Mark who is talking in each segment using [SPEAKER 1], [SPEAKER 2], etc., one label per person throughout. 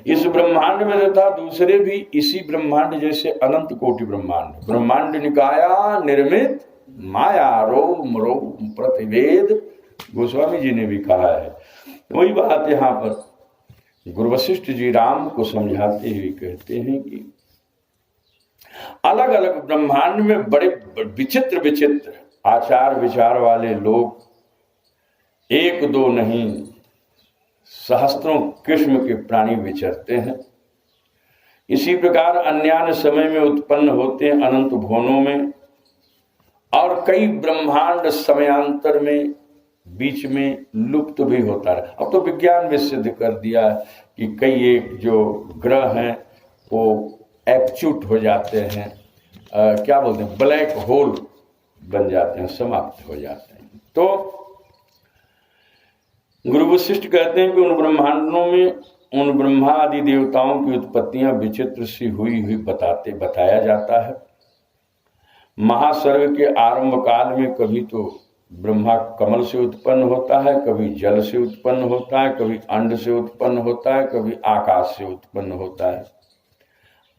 [SPEAKER 1] इस ब्रह्मांड में तथा दूसरे भी इसी ब्रह्मांड जैसे अनंत कोटि ब्रह्मांड, ब्रह्मांड निकाया निर्मित माया रोम रोम प्रतिवेद, गोस्वामी जी ने भी कहा है। वही बात यहाँ पर गुरु वशिष्ठ जी राम को समझाते हुए कहते हैं कि अलग अलग ब्रह्मांड में बड़े विचित्र विचित्र आचार विचार वाले लोग, एक दो नहीं सहस्त्रों किस्म के प्राणी विचरते हैं। इसी प्रकार अन्यान्य समय में उत्पन्न होते हैं अनंत भुवनों में, और कई ब्रह्मांड समयांतर में बीच में लुप्त भी होता है। अब तो विज्ञान भी सिद्ध कर दिया कि कई एक जो ग्रह हैं वो एक्चूट हो जाते हैं, क्या बोलते हैं, ब्लैक होल बन जाते हैं, समाप्त हो जाते हैं। तो गुरु वशिष्ठ कहते हैं कि उन ब्रह्मांडों में उन ब्रह्मा आदि देवताओं की उत्पत्तियां विचित्र सी हुई बताया जाता है। महासर्ग के आरंभ काल में कभी तो ब्रह्मा कमल से उत्पन्न होता है, कभी जल से उत्पन्न होता है, कभी अंड से उत्पन्न होता है, कभी आकाश से उत्पन्न होता है।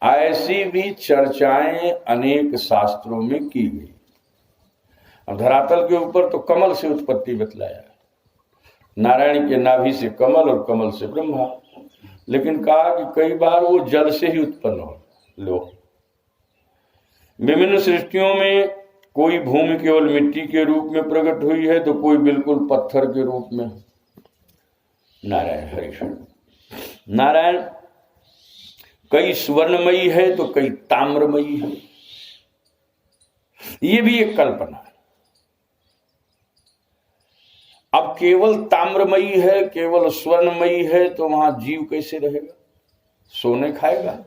[SPEAKER 1] ऐसी भी चर्चाएं अनेक शास्त्रों में की गई। अब धरातल के ऊपर तो कमल से उत्पत्ति बतलाया, नारायण के नाभि से कमल और कमल से ब्रह्मा, लेकिन कहा कि कई बार वो जल से ही उत्पन्न हो। लो विभिन्न सृष्टियों में कोई भूमि केवल मिट्टी के रूप में प्रकट हुई है, तो कोई बिल्कुल पत्थर के रूप में। नारायण हरिषण नारायण कई स्वर्णमयी है तो कई ताम्रमयी है, ये भी एक कल्पना है। अब केवल ताम्रमयी है, केवल स्वर्णमयी है, तो वहां जीव कैसे रहेगा? सोने खाएगा?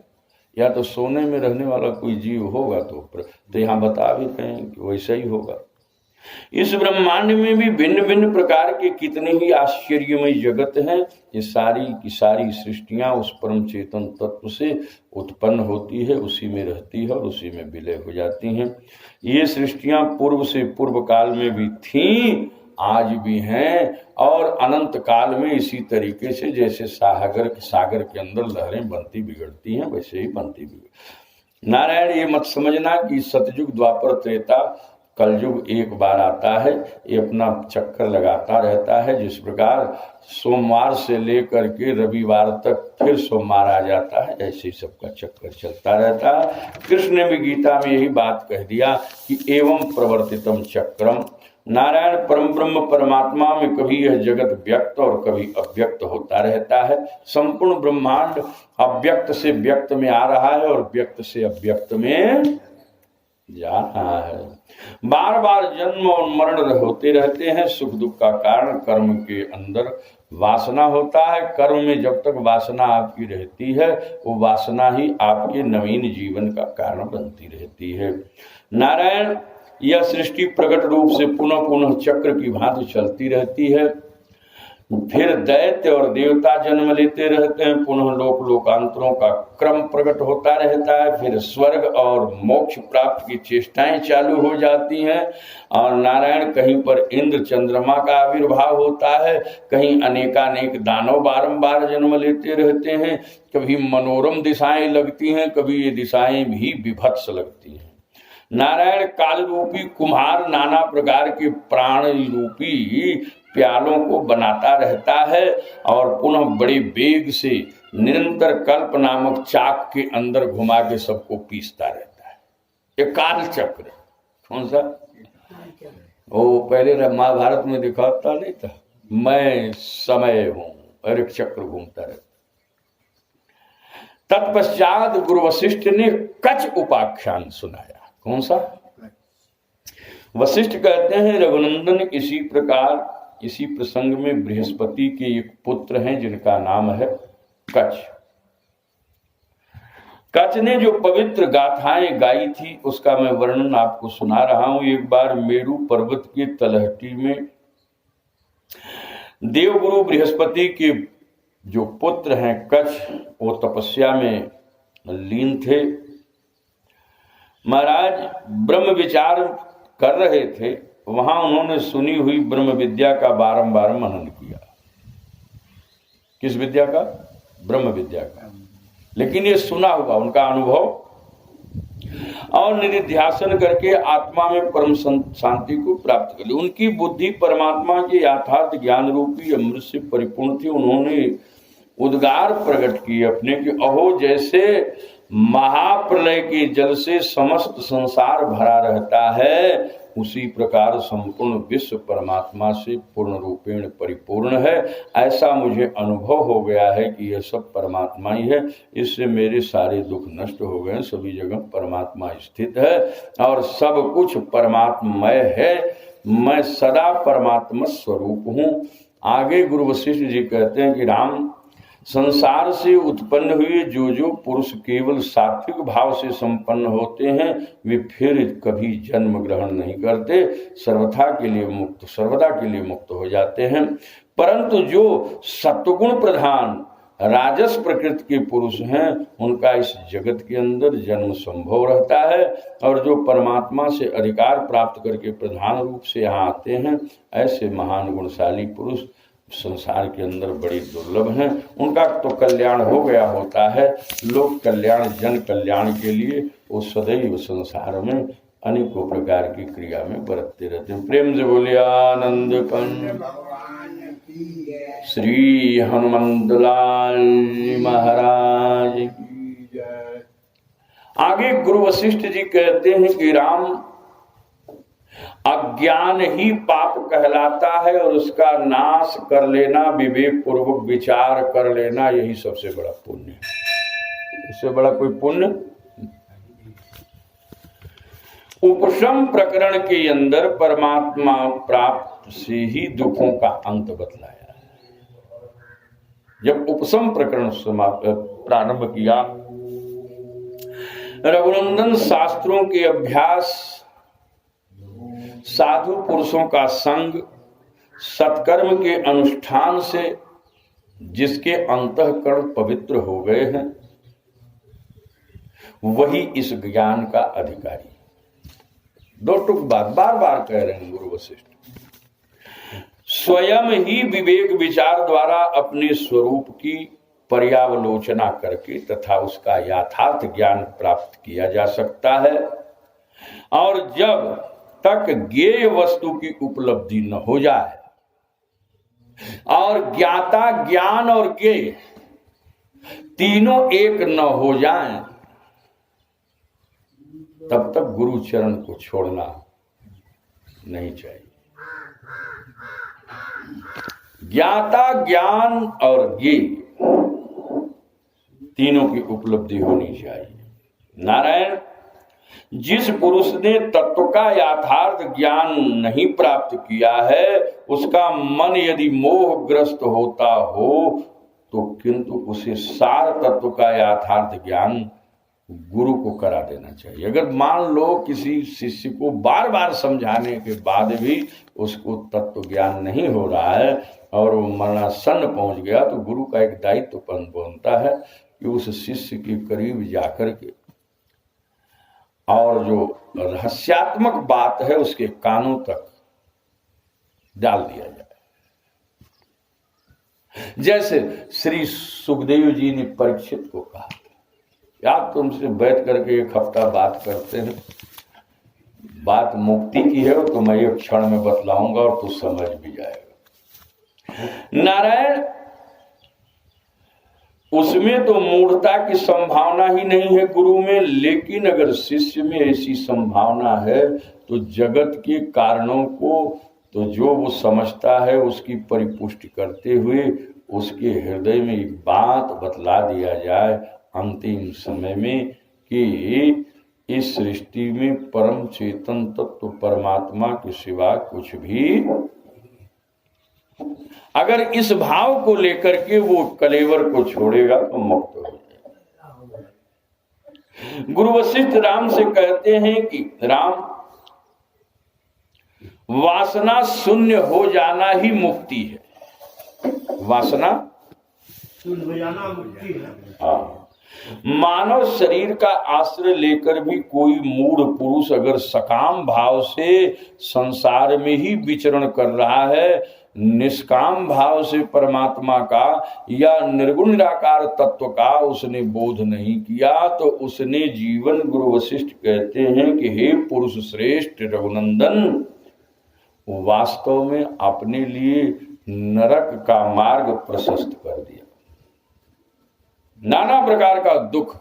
[SPEAKER 1] या तो सोने में रहने वाला कोई जीव होगा तो यहां बता भी रहे हैं कि वैसा ही होगा। इस ब्रह्मांड में भी भिन्न भिन्न प्रकार के कितने ही आश्चर्यमय जगत हैं। ये सारी की सारी सृष्टियां उस परम चेतन तत्व से उत्पन्न होती है, उसी में रहती है और उसी में विलय हो जाती हैं। ये सृष्टियां पूर्व से पूर्व काल में भी थीं, आज भी हैं, और अनंत काल में इसी तरीके से जैसे सागर के अंदर लहरें बनती बिगड़ती हैं, वैसे ही बनती बिगड़। नारायण ये मत समझना कि सतयुग द्वापर त्रेता कलयुग एक बार आता है, ये अपना चक्कर लगाता रहता है। जिस प्रकार सोमवार से लेकर के रविवार तक फिर सोमवार आ जाता है, ऐसे ही सबका चक्कर चलता रहता है। कृष्ण ने भी गीता में यही बात कह दिया कि एवं प्रवर्तितम चक्रम। नारायण परम ब्रह्म परमात्मा में कभी यह जगत व्यक्त और कभी अव्यक्त होता रहता है। संपूर्ण ब्रह्मांड अव्यक्त से व्यक्त में आ रहा है और व्यक्त से अव्यक्त में जा रहा है। बार बार जन्म और मरण होते रहते हैं। सुख दुख का कारण कर्म के अंदर वासना होता है। कर्म में जब तक वासना आपकी रहती है, वो वासना ही आपके नवीन जीवन का कारण बनती रहती है। नारायण यह सृष्टि प्रकट रूप से पुनः पुनः चक्र की भांति चलती रहती है। फिर दैत्य और देवता जन्म लेते रहते हैं, पुनः लोक लोकांतरों का क्रम प्रकट होता रहता है। फिर स्वर्ग और मोक्ष प्राप्त की चेष्टाएं चालू हो जाती हैं। और नारायण कहीं पर इंद्र चंद्रमा का आविर्भाव होता है, कहीं अनेकानेक दानव बारंबार जन्म लेते रहते हैं। कभी मनोरम दिशाएं लगती हैं, कभी ये दिशाएं भी विभत्स लगती हैं। नारायण काल रूपी कुम्हार नाना प्रकार के प्राण रूपी प्यालों को बनाता रहता है और पुनः बड़े वेग से निरंतर कल्प नामक चाक के अंदर घुमा के सबको पीसता रहता है। ये काल चक्र कौन सा? वो पहले महाभारत में दिखाता नहीं था, मैं समय हूं, और एक चक्र घूमता रहता। तत्पश्चात गुरु वशिष्ठ ने कच उपाख्यान सुनाया। कौन सा? वशिष्ठ कहते हैं रघुनंदन इसी प्रकार इसी प्रसंग में बृहस्पति के एक पुत्र हैं जिनका नाम है कच। कच ने जो पवित्र गाथाएं गाई थी उसका मैं वर्णन आपको सुना रहा हूं। एक बार मेरू पर्वत की तलहटी में देवगुरु बृहस्पति के जो पुत्र हैं कच, वो तपस्या में लीन थे। महाराज ब्रह्म विचार कर रहे थे, वहां उन्होंने सुनी हुई ब्रह्म विद्या का बारंबार मनन किया। किस विद्या का? ब्रह्म विद्या का, लेकिन ये सुना हुआ उनका अनुभव और निधिध्यासन करके आत्मा में परम शांति को प्राप्त कर ली। उनकी बुद्धि परमात्मा के यथार्थ ज्ञान रूपी अमृत से परिपूर्ण थी। उन्होंने उद्गार प्रकट किए अपने कि अहो जैसे महाप्रलय के जल से समस्त संसार भरा रहता है, उसी प्रकार संपूर्ण विश्व परमात्मा से पूर्ण रूपेण परिपूर्ण है। ऐसा मुझे अनुभव हो गया है कि यह सब परमात्मा ही है। इससे मेरे सारे दुख नष्ट हो गए। सभी जगह परमात्मा स्थित है और सब कुछ परमात्ममय है। मैं सदा परमात्मा स्वरूप हूँ। आगे गुरु वशिष्ठ जी कहते हैं कि राम, संसार से उत्पन्न हुए जो पुरुष केवल सात्विक भाव से संपन्न होते हैं, वे फिर कभी जन्म ग्रहण नहीं करते, सर्वदा के लिए मुक्त हो जाते हैं। परंतु जो सत्वगुण प्रधान राजस प्रकृति के पुरुष हैं, उनका इस जगत के अंदर जन्म संभव रहता है और जो परमात्मा से अधिकार प्राप्त करके प्रधान रूप से यहाँ आते हैं, ऐसे महान गुणशाली पुरुष संसार के अंदर बड़ी दुर्लभ हैं। उनका तो कल्याण हो गया होता है। लोक कल्याण, जन कल्याण के लिए वो सदैव संसार में अनेकों प्रकार की क्रिया में बरतते रहते हैं। प्रेम से बोलिए आनंद कंद श्री हनुमंत लाल महाराज की जय। आगे गुरु वशिष्ठ जी कहते हैं कि राम, अज्ञान ही पाप कहलाता है और उसका नाश कर लेना, विवेक पूर्वक विचार कर लेना, यही सबसे बड़ा पुण्य है। इससे बड़ा कोई पुण्य। उपशम प्रकरण के अंदर परमात्मा प्राप्त से ही दुखों का अंत बतलाया है। जब उपशम प्रकरण प्रारंभ किया, रघुनंदन शास्त्रों के अभ्यास, साधु पुरुषों का संग, सत्कर्म के अनुष्ठान से जिसके अंतःकरण पवित्र हो गए हैं, वही इस ज्ञान का अधिकारी। दो टुक बात बार बार कह रहे हैं गुरु वशिष्ठ। स्वयं ही विवेक विचार द्वारा अपने स्वरूप की पर्यावलोचना करके तथा उसका यथार्थ ज्ञान प्राप्त किया जा सकता है। और जब तक ज्ञेय वस्तु की उपलब्धि न हो जाए और ज्ञाता, ज्ञान और ज्ञेय तीनों एक न हो जाएं, तब तक गुरु चरण को छोड़ना नहीं चाहिए। ज्ञाता, ज्ञान और ज्ञेय तीनों की उपलब्धि होनी चाहिए। नारायण, जिस पुरुष ने तत्व का यथार्थ ज्ञान नहीं प्राप्त किया है, उसका मन यदि मोहग्रस्त होता हो तो किंतु उसे सार तत्व का यथार्थ ज्ञान गुरु को करा देना चाहिए। अगर मान लो किसी शिष्य को बार बार समझाने के बाद भी उसको तत्व ज्ञान नहीं हो रहा है और वो मरणासन्न पहुंच गया, तो गुरु का एक दायित्व बनता है कि उस शिष्य के करीब जाकर के और जो रहस्यात्मक बात है उसके कानों तक डाल दिया जाए। जैसे श्री सुखदेव जी ने परीक्षित को कहा, यार तुमसे बैठ करके एक हफ्ता बात करते हैं, बात मुक्ति की है तो मैं एक क्षण में बतलाऊंगा और तू समझ भी जाएगा। नारायण, उसमें तो मूढ़ता की संभावना ही नहीं है गुरु में, लेकिन अगर शिष्य में ऐसी संभावना है तो जगत के कारणों को तो जो वो समझता है उसकी परिपुष्टि करते हुए उसके हृदय में एक बात बतला दिया जाए अंतिम समय में कि इस सृष्टि में परम चेतन तत्व परमात्मा के सिवा कुछ भी, अगर इस भाव को लेकर के वो कलेवर को छोड़ेगा तो मुक्त हो जाएगा। गुरु वशिष्ठ राम से कहते हैं कि राम, वासना शून्य हो जाना ही मुक्ति है। वासना शून्य हो जाना मुक्ति है। हाँ, मानव शरीर का आश्रय लेकर भी कोई मूढ़ पुरुष अगर सकाम भाव से संसार में ही विचरण कर रहा है निष्काम भाव से परमात्मा का या निर्गुण निराकार तत्व का उसने बोध नहीं किया तो उसने जीवन, गुरु वशिष्ठ कहते हैं कि हे पुरुष श्रेष्ठ रघुनंदन, वास्तव में अपने लिए नरक का मार्ग प्रशस्त कर दिया। नाना प्रकार का दुख,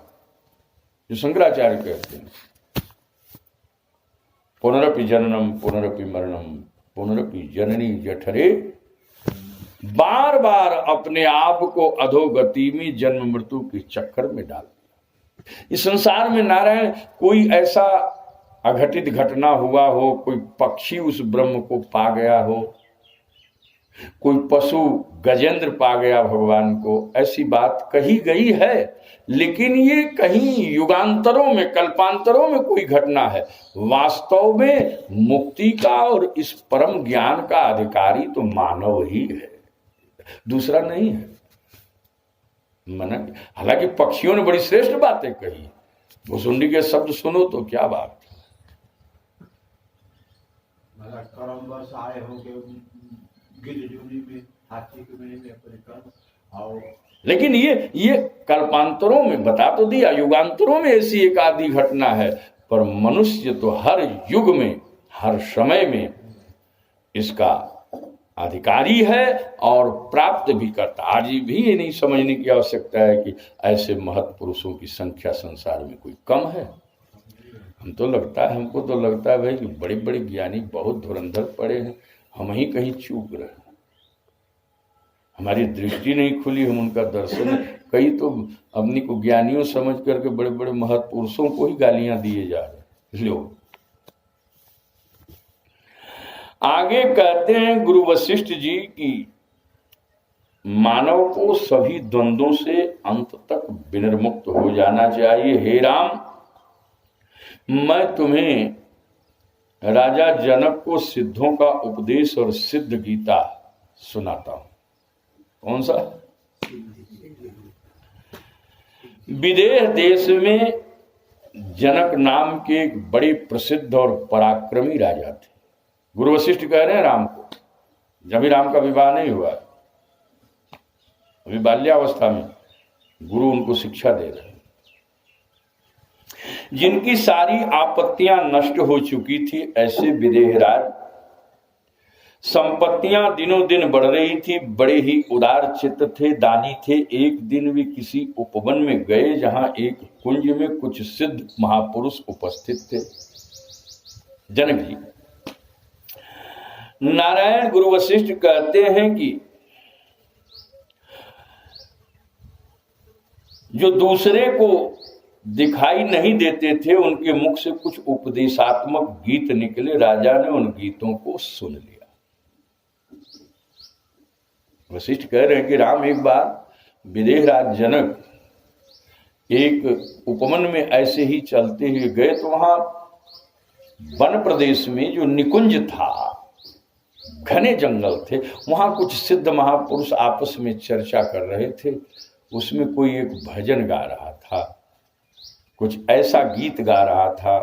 [SPEAKER 1] जो शंकराचार्य कहते हैं, पुनरपि जननम पुनरपि मरणम पुनरपि जननी जठरे, बार बार अपने आप को अधोगति में जन्म मृत्यु के चक्कर में डाल दिया। इस संसार में नारायण कोई ऐसा अघटित घटना हुआ हो, कोई पक्षी उस ब्रह्म को पा गया हो, कोई पशु गजेंद्र पा गया भगवान को, ऐसी बात कही गई है, लेकिन ये कहीं युगांतरों में, कल्पांतरों में कोई घटना है। वास्तव में मुक्ति का और इस परम ज्ञान का अधिकारी तो मानव ही है, दूसरा नहीं है। मन, हालांकि पक्षियों ने बड़ी श्रेष्ठ बातें कही, भुसुंडी के शब्द सुनो तो क्या बात। आए लेकिन ये कल्पांतरों में बता तो दिया, युगांतरों में ऐसी एक आदि घटना है, पर मनुष्य तो हर युग में, हर समय में इसका अधिकारी है और प्राप्त भी करता। आज भी ये नहीं समझने की आवश्यकता है कि ऐसे महत् पुरुषों की संख्या संसार में कोई कम है। हमको तो लगता है भाई कि बड़े बड़े ज्ञानी बहुत धुरंधर पड़े हैं, हम ही कहीं चूक रहे, हमारी दृष्टि नहीं खुली, हम उनका दर्शन, कई तो अपनी को ज्ञानियों समझ करके बड़े बड़े महत् पुरुषों को ही गालियां दिए जा रहे लोग। आगे कहते हैं गुरु वशिष्ठ जी की मानव को सभी द्वंद्वों से अंत तक विनिर्मुक्त हो जाना चाहिए। हे राम, मैं तुम्हें राजा जनक को सिद्धों का उपदेश और सिद्ध गीता सुनाता हूं। कौन सा? विदेह देश में जनक नाम के एक बड़े प्रसिद्ध और पराक्रमी राजा थे। गुरु वशिष्ठ कह रहे हैं राम को, जब भी राम का विवाह नहीं हुआ, अभी बाल्यावस्था में गुरु उनको शिक्षा दे रहे हैं। जिनकी सारी आपत्तियां नष्ट हो चुकी थी, ऐसे विदेहराज, संपत्तियां दिनों दिन बढ़ रही थी, बड़े ही उदार चित्त थे, दानी थे। एक दिन वे किसी उपवन में गए जहां एक कुंज में कुछ सिद्ध महापुरुष उपस्थित थे। जनक जी, नारायण गुरु वशिष्ठ कहते हैं कि जो दूसरे को दिखाई नहीं देते थे, उनके मुख से कुछ उपदेशात्मक गीत निकले। राजा ने उन गीतों को सुन लिया। वशिष्ठ कह रहे हैं कि राम, एक बार विदेहराज जनक एक उपवन में ऐसे ही चलते हुए गए तो वहां वन प्रदेश में जो निकुंज था, घने जंगल थे, वहां कुछ सिद्ध महापुरुष आपस में चर्चा कर रहे थे। उसमें कोई एक भजन गा रहा था, कुछ ऐसा गीत गा रहा था,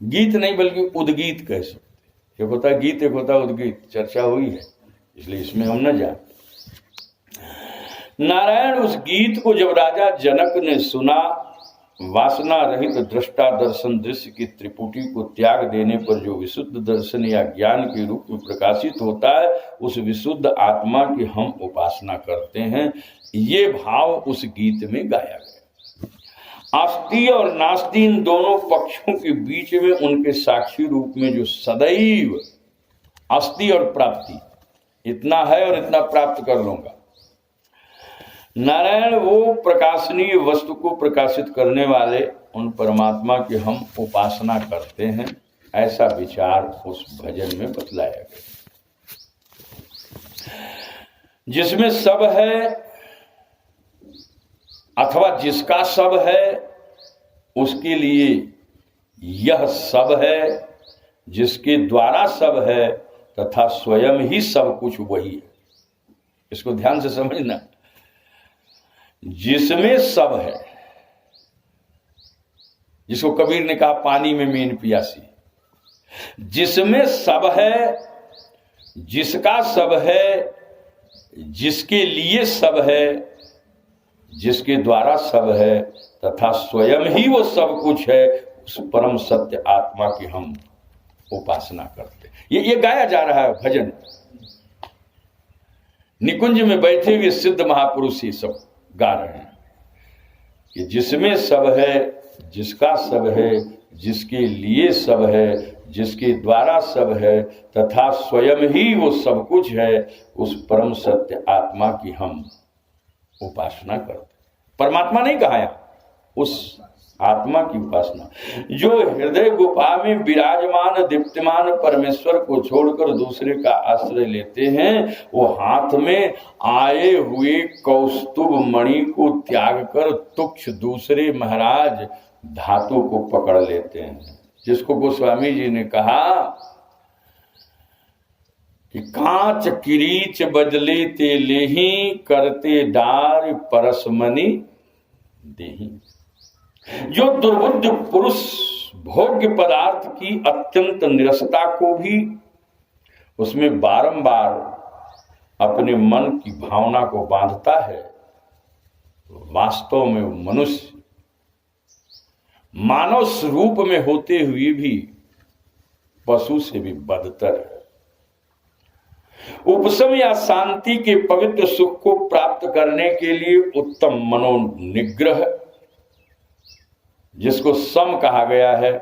[SPEAKER 1] गीत नहीं बल्कि उद्गीत कह सकते। एक होता है गीत, एक होता है उद्गीत। चर्चा हुई है इसलिए इसमें हम न जाए। नारायण, उस गीत को जब राजा जनक ने सुना, वासना रहित दृष्टा दर्शन दृश्य की त्रिपुटी को त्याग देने पर जो विशुद्ध दर्शन या ज्ञान के रूप में प्रकाशित होता है, उस विशुद्ध आत्मा की हम उपासना करते हैं। ये भाव उस गीत में गाया गया। आस्ती और नास्ती इन दोनों पक्षों के बीच में उनके साक्षी रूप में जो सदैव अस्ति और प्राप्ति, इतना है और इतना प्राप्त कर लूंगा, नारायण वो प्रकाशनीय वस्तु को प्रकाशित करने वाले उन परमात्मा की हम उपासना करते हैं। ऐसा विचार उस भजन में बतलाया गया। जिसमें सब है अथवा जिसका सब है, उसके लिए यह सब है। जिसके द्वारा सब है तथा स्वयं ही सब कुछ वही है। इसको ध्यान से समझना। जिसमें सब है, जिसको कबीर ने कहा पानी में मीन पियासी, जिसमें सब है जिसका सब है, जिसके लिए सब है, जिसके द्वारा सब है तथा स्वयं ही वो सब कुछ है, उस परम सत्य आत्मा की हम उपासना करते। ये गाया जा रहा है भजन। निकुंज में बैठे हुए सिद्ध महापुरुष ये सब गा रहे हैं कि जिसमें सब है, जिसका सब है, जिसके लिए सब है, जिसके द्वारा सब है तथा स्वयं ही वो सब कुछ है, उस परम सत्य आत्मा की हम उपासना करते। परमात्मा नहीं कहा है, उस आत्मा की उपासना। जो हृदय गुफा में विराजमान दीप्तिमान परमेश्वर को छोड़कर दूसरे का आश्रय लेते हैं, वो हाथ में आए हुए कौस्तुभ मणि को त्याग कर तुच्छ दूसरे महाराज धातु को पकड़ लेते हैं। जिसको गोस्वामी जी ने कहा कि कांच किरीच बदले ते लेही, करते डार परसमनी देही। जो दुर्बुद्ध पुरुष भोग्य पदार्थ की अत्यंत निरसता को भी उसमें बारंबार अपने मन की भावना को बांधता है, वास्तव में वो मनुष्य मानव स्वरूप में होते हुए भी पशु से भी बदतर है। उपशम या शांति के पवित्र सुख को प्राप्त करने के लिए उत्तम मनोनिग्रह, जिसको सम कहा गया है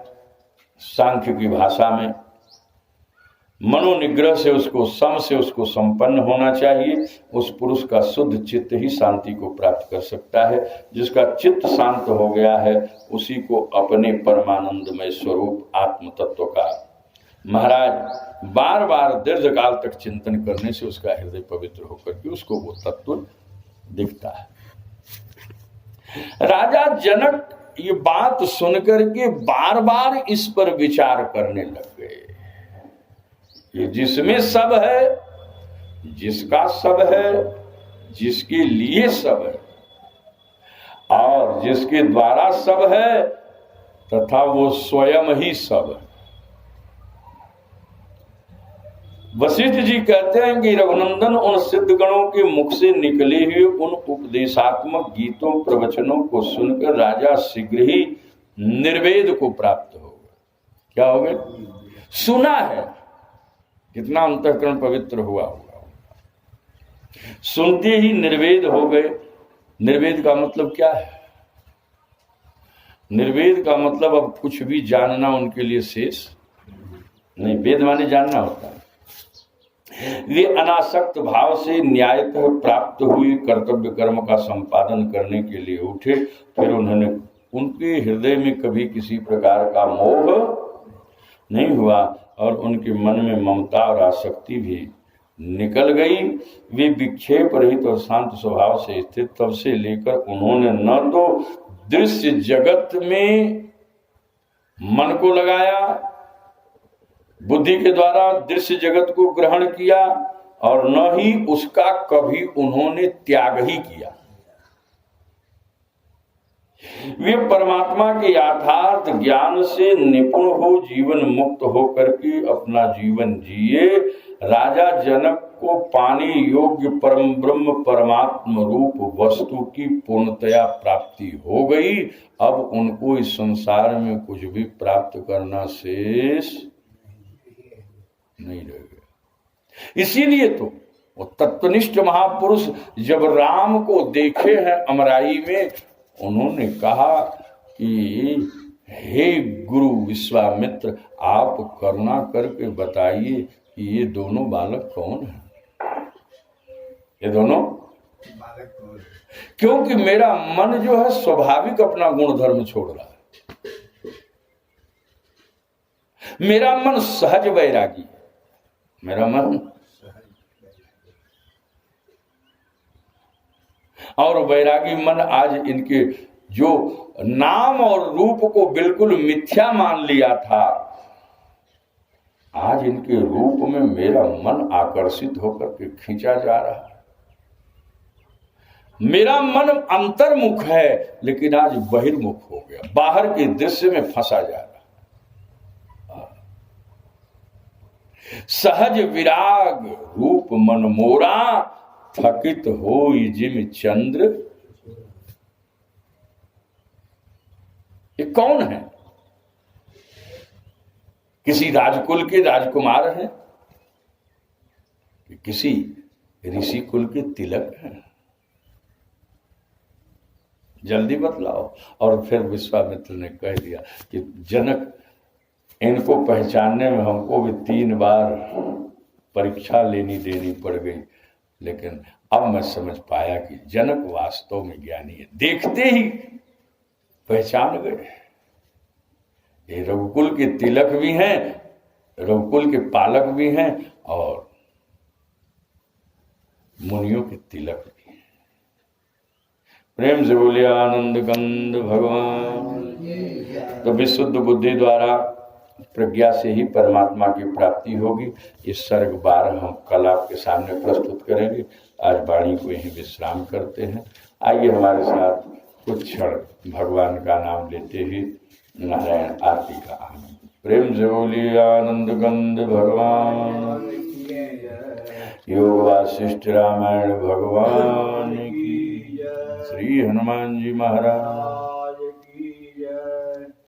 [SPEAKER 1] सांख्य की भाषा में, मनोनिग्रह से उसको सम से उसको संपन्न होना चाहिए। उस पुरुष का शुद्ध चित्त ही शांति को प्राप्त कर सकता है। जिसका चित्त शांत हो गया है उसी को अपने परमानंदमय स्वरूप आत्म तत्व का महाराज बार बार दीर्घ काल तक चिंतन करने से उसका हृदय पवित्र होकर के उसको वो तत्व दिखता है। राजा जनक ये बात सुनकर के बार बार इस पर विचार करने लग गए। ये जिसमें सब है, जिसका सब है, जिसके लिए सब है और जिसके द्वारा सब है तथा वो स्वयं ही सब है। वशिष्ठ जी कहते हैं कि रघुनंदन उन सिद्ध गणों के मुख से निकले हुए उन उपदेशात्मक गीतों प्रवचनों को सुनकर राजा शीघ्र ही निर्वेद को प्राप्त हो गए। क्या हो गए? सुना है, कितना अंतःकरण पवित्र हुआ होगा। सुनते ही निर्वेद हो गए। निर्वेद का मतलब क्या है? निर्वेद का मतलब अब कुछ भी जानना उनके लिए शेष नहीं। वेद माने जानना होता है। वे अनासक्त भाव से न्यायतः प्राप्त हुई कर्तव्य कर्म का संपादन करने के लिए उठे। फिर उन्होंने उनके हृदय में कभी किसी प्रकार का मोह नहीं हुआ और उनके मन में ममता और आसक्ति भी निकल गई। वे विक्षेप रहित और शांत स्वभाव से स्थित। तब से लेकर उन्होंने न तो दृश्य जगत में मन को लगाया, बुद्धि के द्वारा दृश्य जगत को ग्रहण किया और न ही उसका कभी उन्होंने त्याग ही किया। वे परमात्मा के यथार्थ ज्ञान से निपुण हो जीवन मुक्त होकर के अपना जीवन जिए। राजा जनक को पाने योग्य परम ब्रह्म परमात्म रूप वस्तु की पूर्णतया प्राप्ति हो गई। अब उनको इस संसार में कुछ भी प्राप्त करना शेष नहीं रह गया। इसीलिए तो वो तत्वनिष्ठ महापुरुष जब राम को देखे हैं अमराई में, उन्होंने कहा कि हे गुरु विश्वामित्र, आप करुणा करके बताइए कि ये दोनों बालक कौन हैं? ये दोनों बालक कौन? क्योंकि मेरा मन जो है स्वाभाविक अपना गुण धर्म छोड़ रहा है। मेरा मन सहज वैरागी है। मेरा मन और वैरागी मन आज इनके जो नाम और रूप को बिल्कुल मिथ्या मान लिया था, आज इनके रूप में मेरा मन आकर्षित होकर के खींचा जा रहा है। मेरा मन अंतर्मुख है लेकिन आज बहिर्मुख हो गया, बाहर के दृश्य में फंसा जा रहा। सहज विराग रूप मन मोरा, थकित होई जिम चंद्र। ये कौन है? किसी राजकुल के राजकुमार हैं कि किसी ऋषि कुल के तिलक हैं? जल्दी बतलाओ। और फिर विश्वामित्र ने कह दिया कि जनक, इनको पहचानने में हमको भी 3 बार परीक्षा देनी पड़ गई, लेकिन अब मैं समझ पाया कि जनक वास्तव में ज्ञानी है। देखते ही पहचान गए, ये रघुकुल के तिलक भी हैं, रघुकुल के पालक भी हैं और मुनियों के तिलक भी हैं। प्रेम से बोलिए आनंद कंद भगवान। तो विशुद्ध बुद्धि द्वारा प्रज्ञा से ही परमात्मा की प्राप्ति होगी। इस सर्ग 12 हम कल आपके सामने प्रस्तुत करेंगे। आज वाणी को यहीं विश्राम करते हैं। आइए हमारे साथ कुछ क्षण भगवान का नाम लेते ही नारायण आरती का आनंद। प्रेम से बोलिए आनंद कंद भगवान। योग वासिष्ठ रामायण भगवान की। श्री हनुमान जी महाराज।